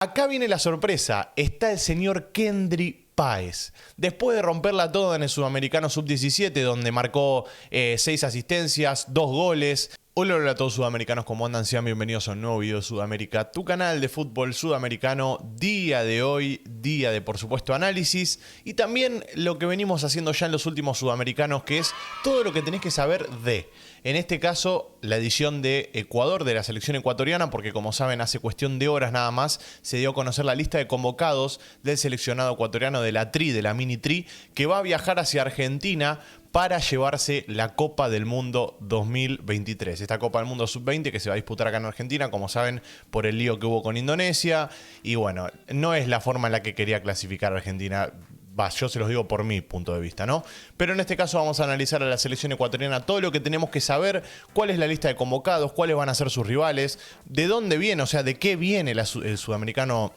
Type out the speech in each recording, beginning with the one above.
Acá viene la sorpresa, está el señor Kendry Páez. Después de romperla toda en el Sudamericano Sub-17, donde marcó 6 asistencias, 2 goles. Hola a todos sudamericanos, ¿cómo andan? Sean bienvenidos a un nuevo video de Sudamérica, tu canal de fútbol sudamericano. Día de hoy, día de por supuesto análisis y también lo que venimos haciendo ya en los últimos sudamericanos, que es todo lo que tenés que saber de, en este caso, la edición de Ecuador, de la selección ecuatoriana, porque como saben, hace cuestión de horas nada más se dio a conocer la lista de convocados del seleccionado ecuatoriano de la Tri, de la Mini Tri, que va a viajar hacia Argentina para llevarse la Copa del Mundo 2023. Esta Copa del Mundo Sub-20 que se va a disputar acá en Argentina, como saben, por el lío que hubo con Indonesia. Y bueno, no es la forma en la que quería clasificar a Argentina. Yo se los digo por mi punto de vista, ¿no? Pero en este caso vamos a analizar a la selección ecuatoriana, todo lo que tenemos que saber, cuál es la lista de convocados, cuáles van a ser sus rivales, de dónde viene, o sea, de qué viene el sudamericano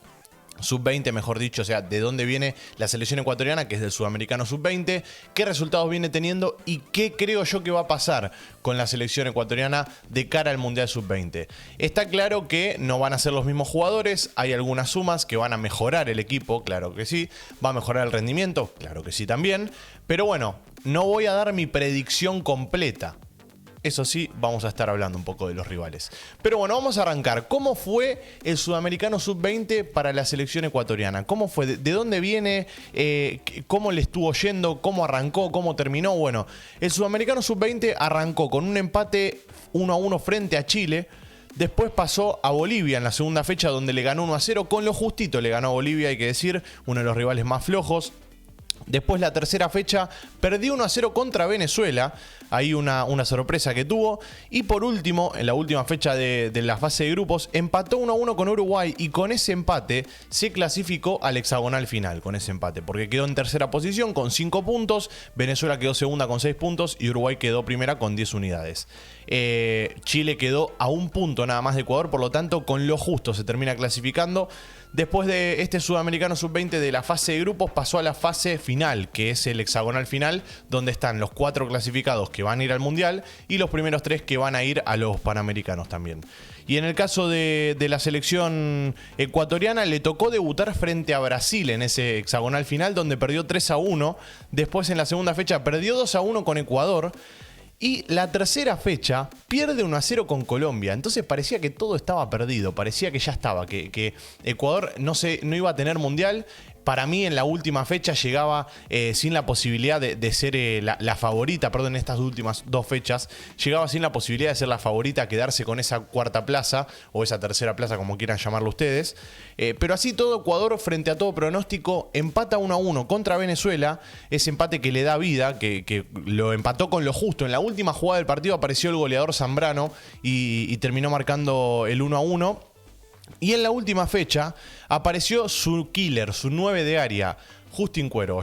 Sub-20, mejor dicho, o sea, de dónde viene la selección ecuatoriana, que es del Sudamericano Sub-20, qué resultados viene teniendo y qué creo yo que va a pasar con la selección ecuatoriana de cara al Mundial Sub-20. Está claro que no van a ser los mismos jugadores, hay algunas sumas que van a mejorar el equipo, claro que sí, va a mejorar el rendimiento, claro que sí también, pero bueno, no voy a dar mi predicción completa. Eso sí, vamos a estar hablando un poco de los rivales. Pero bueno, vamos a arrancar. ¿Cómo fue el Sudamericano Sub-20 para la selección ecuatoriana? ¿Cómo fue? ¿De dónde viene? ¿Cómo le estuvo yendo? ¿Cómo arrancó? ¿Cómo terminó? Bueno, el Sudamericano Sub-20 arrancó con un empate 1-1 frente a Chile. Después pasó a Bolivia en la segunda fecha, donde le ganó 1-0. Con lo justito le ganó a Bolivia, hay que decir, uno de los rivales más flojos. Después la tercera fecha perdió 1-0 contra Venezuela, ahí una sorpresa que tuvo. Y por último, en la última fecha de la fase de grupos, empató 1-1 con Uruguay y con ese empate se clasificó al hexagonal final, con ese empate, porque quedó en tercera posición con 5 puntos, Venezuela quedó segunda con 6 puntos y Uruguay quedó primera con 10 unidades. Chile quedó a un punto nada más de Ecuador, por lo tanto con lo justo se termina clasificando. Después de este Sudamericano Sub-20 de la fase de grupos pasó a la fase final, que es el hexagonal final, donde están los 4 clasificados que van a ir al Mundial y los primeros 3 que van a ir a los Panamericanos también. Y en el caso de la selección ecuatoriana le tocó debutar frente a Brasil en ese hexagonal final, donde perdió 3-1. Después en la segunda fecha perdió 2-1 con Ecuador. Y la tercera fecha pierde 1-0 con Colombia. Entonces parecía que todo estaba perdido. Parecía que ya estaba, que Ecuador no iba a tener mundial. Para mí en la última fecha llegaba sin la posibilidad de ser la favorita, perdón, en estas últimas 2 fechas, llegaba sin la posibilidad de ser la favorita, quedarse con esa cuarta plaza o esa tercera plaza, como quieran llamarlo ustedes. Pero así todo, Ecuador, frente a todo pronóstico, empata 1-1 contra Venezuela, ese empate que le da vida, que lo empató con lo justo. En la última jugada del partido apareció el goleador Zambrano y terminó marcando el 1-1. Y en la última fecha apareció su killer, su 9 de área, Justin Cuero,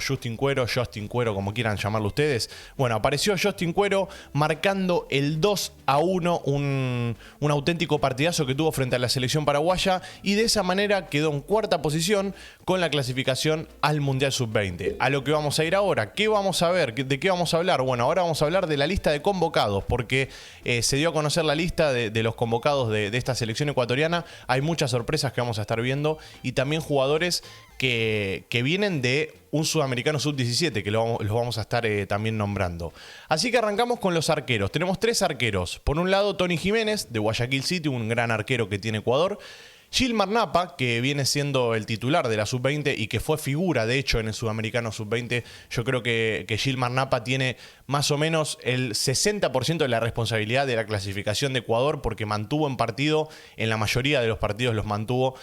como quieran llamarlo ustedes. Bueno, apareció Justin Cuero marcando el 2-1, un auténtico partidazo que tuvo frente a la selección paraguaya y de esa manera quedó en cuarta posición con la clasificación al Mundial Sub-20. A lo que vamos a ir ahora, ¿qué vamos a ver? ¿De qué vamos a hablar? Bueno, ahora vamos a hablar de la lista de convocados, porque se dio a conocer la lista de los convocados de esta selección ecuatoriana. Hay muchas sorpresas que vamos a estar viendo y también jugadores que vienen de un Sudamericano Sub-17, que los vamos a estar también nombrando. Así que arrancamos con los arqueros. Tenemos 3 arqueros. Por un lado, Tony Jiménez, de Guayaquil City, un gran arquero que tiene Ecuador. Gilmar Napa, que viene siendo el titular de la Sub-20 y que fue figura, de hecho, en el Sudamericano Sub-20. Yo creo que Gilmar Napa tiene más o menos el 60% de la responsabilidad de la clasificación de Ecuador, porque mantuvo en partido, en la mayoría de los partidos los mantuvo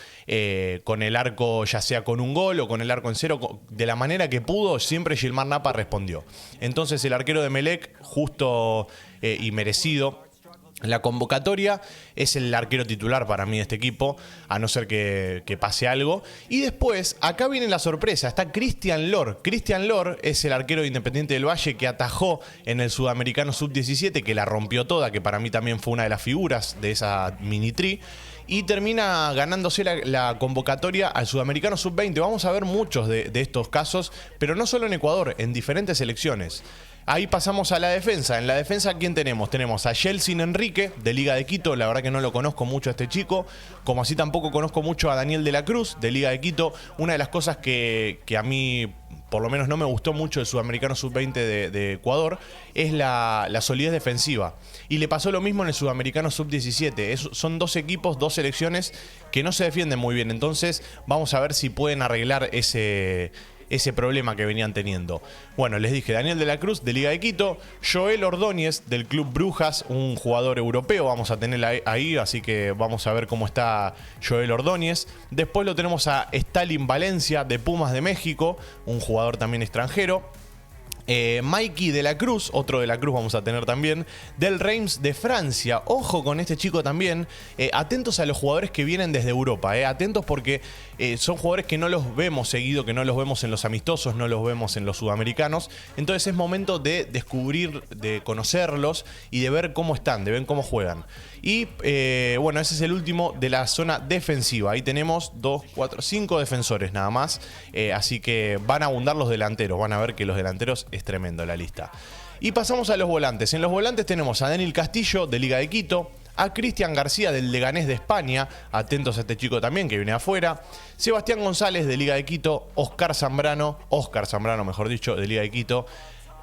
con el arco, ya sea con un gol o con el arco en cero, de la manera que pudo, siempre Gilmar Napa respondió. Entonces el arquero de Melec, justo y merecido la convocatoria, es el arquero titular para mí de este equipo, a no ser que pase algo. Y después, acá viene la sorpresa, está Cristian Lor. Cristian Lor es el arquero de Independiente del Valle que atajó en el Sudamericano Sub-17, que la rompió toda, que para mí también fue una de las figuras de esa mini tri. Y termina ganándose la convocatoria al Sudamericano Sub-20. Vamos a ver muchos de estos casos, pero no solo en Ecuador, en diferentes selecciones. Ahí pasamos a la defensa. En la defensa, ¿quién tenemos? Tenemos a Yeltsin Enrique, de Liga de Quito. La verdad que no lo conozco mucho a este chico. Como así tampoco conozco mucho a Daniel de la Cruz, de Liga de Quito. Una de las cosas que a mí, por lo menos, no me gustó mucho del Sudamericano Sub-20 de Ecuador es la solidez defensiva. Y le pasó lo mismo en el Sudamericano Sub-17. Son dos equipos, dos selecciones que no se defienden muy bien. Entonces vamos a ver si pueden arreglar ese problema que venían teniendo. Bueno, les dije, Daniel de la Cruz, de Liga de Quito. Joel Ordóñez, del Club Brujas, un jugador europeo, vamos a tener ahí, así que vamos a ver cómo está Joel Ordóñez. Después lo tenemos a Stalin Valencia, de Pumas de México, un jugador también extranjero. Mikey de la Cruz, otro de la Cruz vamos a tener también, del Reims de Francia. Ojo con este chico también. Atentos a los jugadores que vienen desde Europa. Atentos porque son jugadores que no los vemos seguido, que no los vemos en los amistosos, no los vemos en los sudamericanos. Entonces es momento de descubrir, de conocerlos y de ver cómo están, de ver cómo juegan. Y bueno, ese es el último de la zona defensiva. Ahí tenemos 2, 4, 5 defensores nada más. Así que van a abundar los delanteros. Van a ver que los delanteros es tremendo la lista. Y pasamos a los volantes. En los volantes tenemos a Daniel Castillo, de Liga de Quito. A Cristian García, del Leganés de España. Atentos a este chico también, que viene afuera. Sebastián González, de Liga de Quito. Oscar Zambrano, mejor dicho, de Liga de Quito.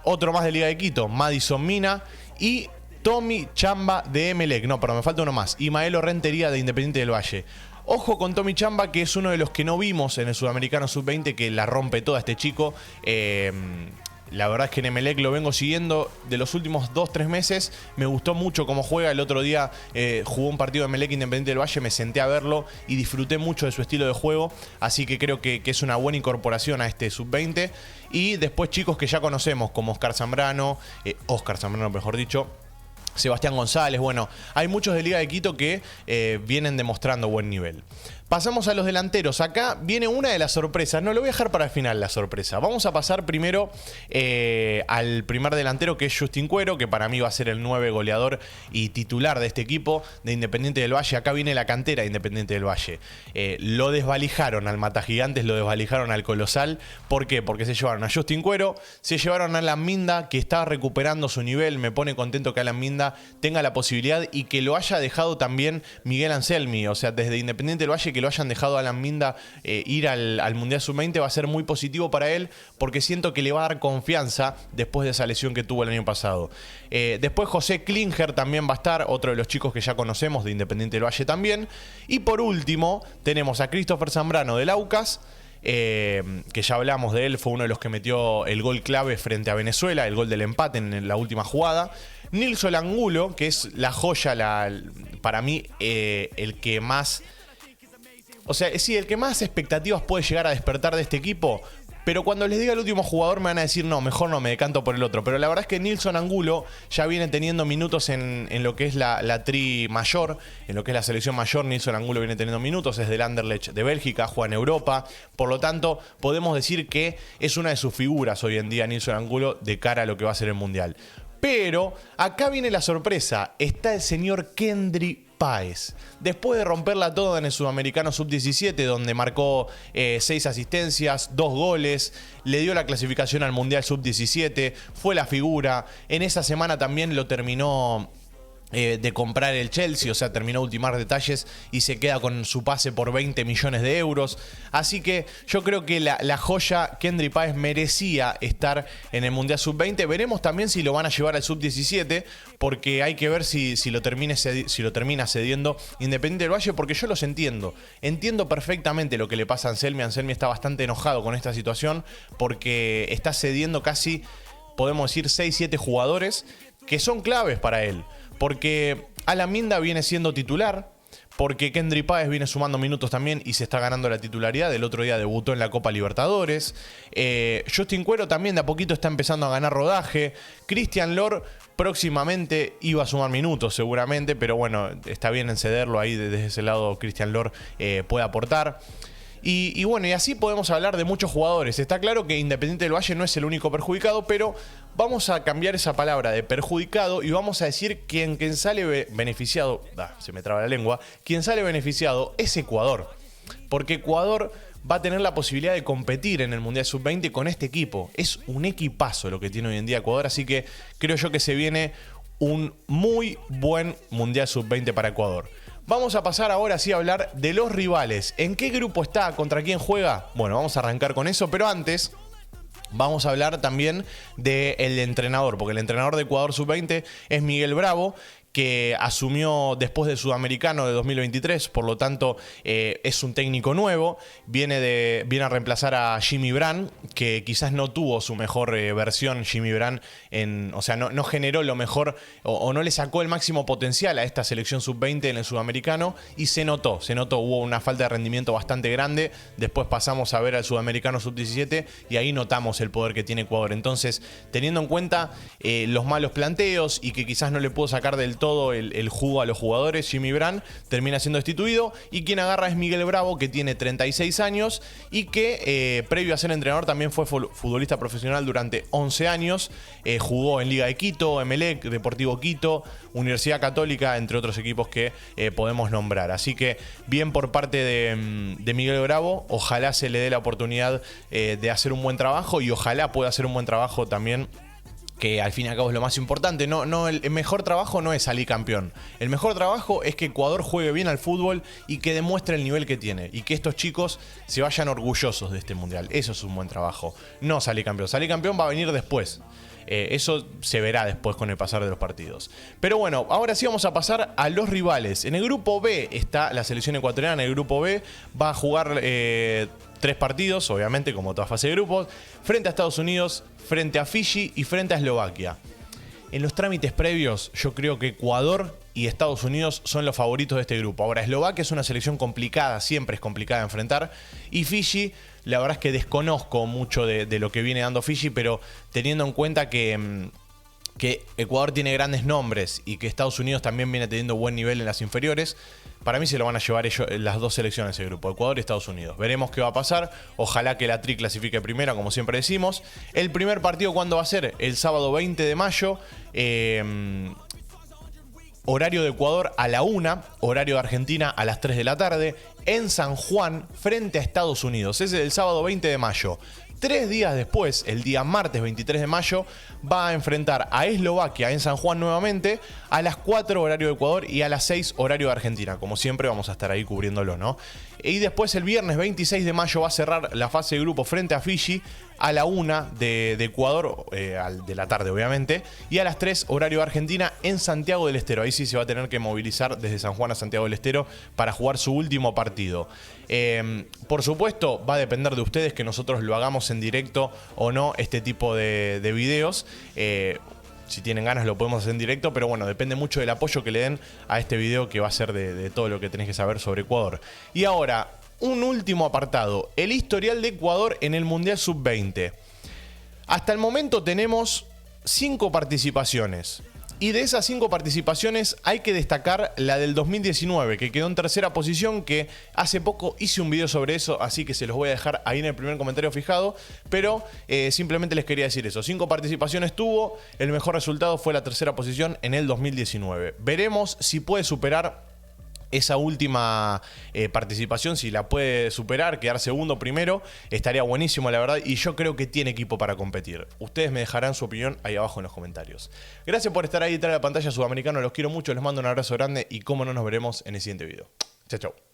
Otro más de Liga de Quito, Madison Mina. Y Tommy Chamba, de Emelec. No, pero me falta uno más. Imaelo Rentería, de Independiente del Valle. Ojo con Tommy Chamba, que es uno de los que no vimos en el Sudamericano Sub-20, que la rompe toda este chico. La verdad es que en Emelec lo vengo siguiendo de los últimos 2-3 meses. Me gustó mucho cómo juega. El otro día jugó un partido de Emelec Independiente del Valle. Me senté a verlo y disfruté mucho de su estilo de juego. Así que creo que es una buena incorporación a este Sub-20. Y después chicos que ya conocemos, como Oscar Zambrano, mejor dicho. Sebastián González, bueno, hay muchos de Liga de Quito que vienen demostrando buen nivel. Pasamos a los delanteros. Acá viene una de las sorpresas. No, lo voy a dejar para el final la sorpresa. Vamos a pasar primero al primer delantero, que es Justin Cuero, que para mí va a ser el 9 goleador y titular de este equipo de Independiente del Valle. Acá viene la cantera de Independiente del Valle. Lo desvalijaron al Matagigantes, lo desvalijaron al Colosal. ¿Por qué? Porque se llevaron a Justin Cuero, se llevaron a Alan Minda, que está recuperando su nivel. Me pone contento que Alan Minda tenga la posibilidad y que lo haya dejado también Miguel Anselmi. O sea, desde Independiente del Valle, que lo hayan dejado a Alan Minda ir al Mundial Sub-20 va a ser muy positivo para él, porque siento que le va a dar confianza después de esa lesión que tuvo el año pasado. Después José Klinger también va a estar, otro de los chicos que ya conocemos de Independiente del Valle también. Y por último tenemos a Christopher Zambrano del Aucas, que ya hablamos de él, fue uno de los que metió el gol clave frente a Venezuela, el gol del empate en la última jugada. Nilson Angulo, que es la joya, para mí el que más... O sea, sí, el que más expectativas puede llegar a despertar de este equipo. Pero cuando les diga el último jugador me van a decir, no, mejor no, me decanto por el otro. Pero la verdad es que Nilson Angulo ya viene teniendo minutos en lo que es la tri mayor, en lo que es la selección mayor. Nilson Angulo viene teniendo minutos, es del Anderlecht de Bélgica, juega en Europa. Por lo tanto, podemos decir que es una de sus figuras hoy en día Nilson Angulo de cara a lo que va a ser el Mundial. Pero acá viene la sorpresa, está el señor Kendry Páez. Después de romperla toda en el Sudamericano Sub-17, donde marcó 6 asistencias, 2 goles, le dio la clasificación al Mundial Sub-17, fue la figura. En esa semana también lo terminó de comprar el Chelsea, o sea, terminó de ultimar detalles y se queda con su pase por 20 millones de euros. Así que yo creo que la joya Kendry Páez merecía estar en el Mundial Sub-20. Veremos también si lo van a llevar al Sub-17, porque hay que ver si lo termina cediendo Independiente del Valle, porque yo los entiendo. Entiendo perfectamente lo que le pasa a Anselmi. Anselmi está bastante enojado con esta situación, porque está cediendo casi, podemos decir, 6-7 jugadores que son claves para él. Porque Alan Minda viene siendo titular, porque Kendry Páez viene sumando minutos también y se está ganando la titularidad. El otro día debutó en la Copa Libertadores. Justin Cuero también de a poquito está empezando a ganar rodaje. Cristian Lor próximamente iba a sumar minutos seguramente, pero bueno, está bien en cederlo ahí. Desde ese lado Cristian Lor puede aportar. Y bueno, y así podemos hablar de muchos jugadores. Está claro que Independiente del Valle no es el único perjudicado, pero vamos a cambiar esa palabra de perjudicado y vamos a decir que quien sale beneficiado, se me traba la lengua, quien sale beneficiado es Ecuador. Porque Ecuador, va a tener la posibilidad de competir en el Mundial Sub-20 con este equipo. Es un equipazo lo que tiene hoy en día Ecuador, así que creo yo que se viene un muy buen Mundial Sub-20 para Ecuador. Vamos a pasar ahora sí a hablar de los rivales. ¿En qué grupo está? ¿Contra quién juega? Bueno, vamos a arrancar con eso, pero antes vamos a hablar también del entrenador, porque el entrenador de Ecuador Sub-20 es Miguel Bravo, que asumió después del Sudamericano de 2023, por lo tanto es un técnico nuevo, viene a reemplazar a Jimmy Brand, que quizás no tuvo su mejor versión Jimmy Brand, o sea, no generó lo mejor o no le sacó el máximo potencial a esta selección Sub-20 en el Sudamericano y se notó, hubo una falta de rendimiento bastante grande, después pasamos a ver al Sudamericano Sub-17 y ahí notamos el poder que tiene Ecuador. Entonces, teniendo en cuenta los malos planteos y que quizás no le pudo sacar del todo el jugo a los jugadores, Jimmy Brand termina siendo destituido y quien agarra es Miguel Bravo, que tiene 36 años y que previo a ser entrenador también fue futbolista profesional durante 11 años, jugó en Liga de Quito, Emelec, Deportivo Quito, Universidad Católica, entre otros equipos que podemos nombrar. Así que bien por parte de Miguel Bravo, ojalá se le dé la oportunidad de hacer un buen trabajo y ojalá pueda hacer un buen trabajo también, que al fin y al cabo es lo más importante. El mejor trabajo no es salir campeón. El mejor trabajo es que Ecuador juegue bien al fútbol y que demuestre el nivel que tiene. Y que estos chicos se vayan orgullosos de este mundial. Eso es un buen trabajo. No salir campeón. Salir campeón va a venir después. Eso se verá después con el pasar de los partidos. Pero bueno, ahora sí vamos a pasar a los rivales. En el grupo B está la selección ecuatoriana. En el grupo B va a jugar 3 partidos, obviamente, como toda fase de grupos, frente a Estados Unidos, frente a Fiji y frente a Eslovaquia. En los trámites previos, yo creo que Ecuador y Estados Unidos son los favoritos de este grupo. Ahora, Eslovaquia es una selección complicada, siempre es complicada de enfrentar. Y Fiji, la verdad es que desconozco mucho de lo que viene dando Fiji, pero teniendo en cuenta que Ecuador tiene grandes nombres y que Estados Unidos también viene teniendo buen nivel en las inferiores, para mí se lo van a llevar ellos, las dos selecciones del grupo, Ecuador y Estados Unidos. Veremos qué va a pasar. Ojalá que la Tri clasifique primera, como siempre decimos. El primer partido, ¿cuándo va a ser? El sábado 20 de mayo. Horario de Ecuador a la 1, horario de Argentina a las 3 de la tarde, en San Juan, frente a Estados Unidos. Ese es el sábado 20 de mayo. 3 días después, el día martes 23 de mayo, va a enfrentar a Eslovaquia en San Juan nuevamente, a las 4 horario de Ecuador y a las 6 horario de Argentina. Como siempre vamos a estar ahí cubriéndolo, ¿no? Y después el viernes 26 de mayo va a cerrar la fase de grupo frente a Fiji a la 1 de Ecuador, de la tarde obviamente, y a las 3 horario de Argentina en Santiago del Estero. Ahí sí se va a tener que movilizar desde San Juan a Santiago del Estero para jugar su último partido. Por supuesto, va a depender de ustedes que nosotros lo hagamos en directo o no, este tipo de videos. Si tienen ganas lo podemos hacer en directo, pero bueno, depende mucho del apoyo que le den a este video, que va a ser de todo lo que tenés que saber sobre Ecuador. Y ahora, un último apartado, el historial de Ecuador en el Mundial Sub-20. Hasta el momento tenemos 5 participaciones. Y de esas 5 participaciones hay que destacar la del 2019, que quedó en tercera posición, que hace poco hice un video sobre eso, así que se los voy a dejar ahí en el primer comentario fijado, pero simplemente les quería decir eso. 5 participaciones tuvo, el mejor resultado fue la tercera posición en el 2019. Veremos si puede superar esa última participación, si la puede superar, quedar segundo, primero, estaría buenísimo, la verdad, y yo creo que tiene equipo para competir. Ustedes me dejarán su opinión ahí abajo en los comentarios. Gracias por estar ahí detrás de la pantalla, Sudamericano, los quiero mucho, les mando un abrazo grande y cómo no, nos veremos en el siguiente video. Chao, chao.